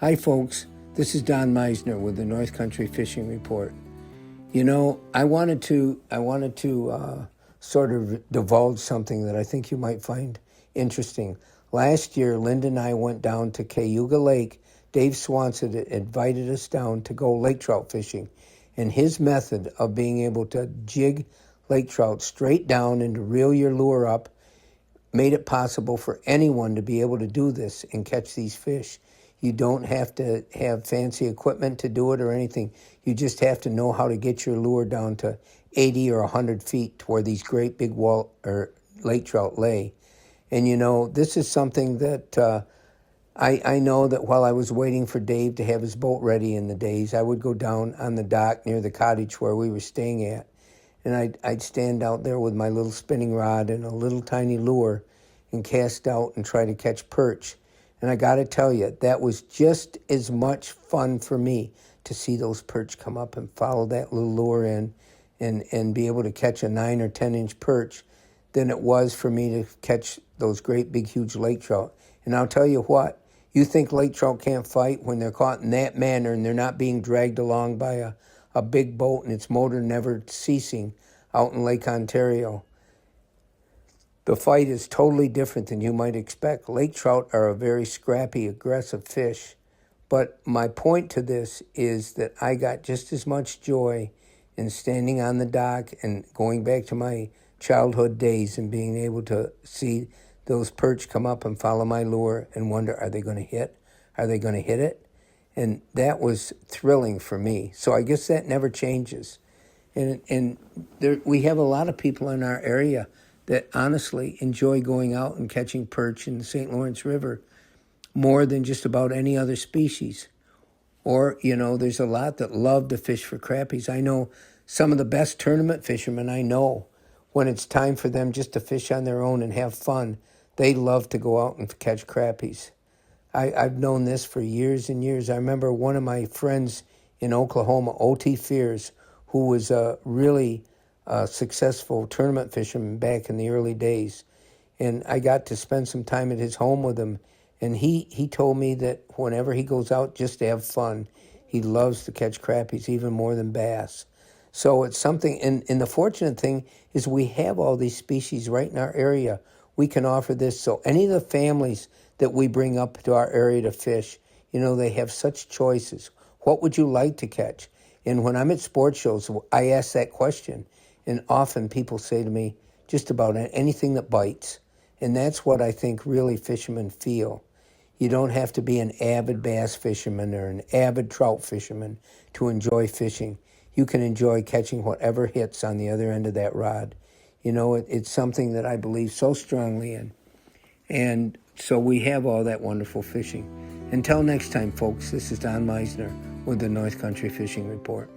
Hi folks, this is Don Meisner with the North Country Fishing Report. You know, I wanted to sort of divulge something that I think you might find interesting. Last year, Linda and I went down to Cayuga Lake. Dave Swanson invited us down to go lake trout fishing, and his method of being able to jig lake trout straight down and to reel your lure up made it possible for anyone to be able to do this and catch these fish. You don't have to have fancy equipment to do it or anything. You just have to know how to get your lure down to 80 or 100 feet to where these great big lake trout lay. And you know, this is something that I know that while I was waiting for Dave to have his boat ready in the days, I would go down on the dock near the cottage where we were staying at, and I'd stand out there with my little spinning rod and a little tiny lure and cast out and try to catch perch. And I got to tell you, that was just as much fun for me to see those perch come up and follow that little lure in and be able to catch a 9 or 10-inch perch than it was for me to catch those great big huge lake trout. And I'll tell you what, you think lake trout can't fight when they're caught in that manner and they're not being dragged along by a big boat and its motor never ceasing out in Lake Ontario. The fight is totally different than you might expect. Lake trout are a very scrappy, aggressive fish. But my point to this is that I got just as much joy in standing on the dock and going back to my childhood days and being able to see those perch come up and follow my lure and wonder, are they going to hit? Are they going to hit it? And that was thrilling for me. So I guess that never changes. And we have a lot of people in our area that honestly enjoy going out and catching perch in the St. Lawrence River more than just about any other species. Or, you know, there's a lot that love to fish for crappies. I know some of the best tournament fishermen I know, when it's time for them just to fish on their own and have fun, they love to go out and catch crappies. I've known this for years and years. I remember one of my friends in Oklahoma, O.T. Fears, who was a really successful tournament fisherman back in the early days. And I got to spend some time at his home with him. And he told me that whenever he goes out just to have fun, he loves to catch crappies even more than bass. So it's something, and the fortunate thing is we have all these species right in our area. We can offer this. So any of the families that we bring up to our area to fish, you know, they have such choices. What would you like to catch? And when I'm at sports shows, I ask that question. And often people say to me, just about anything that bites. And that's what I think really fishermen feel. You don't have to be an avid bass fisherman or an avid trout fisherman to enjoy fishing. You can enjoy catching whatever hits on the other end of that rod. You know, it's something that I believe so strongly in. And so we have all that wonderful fishing. Until next time, folks, this is Don Meisner with the North Country Fishing Report.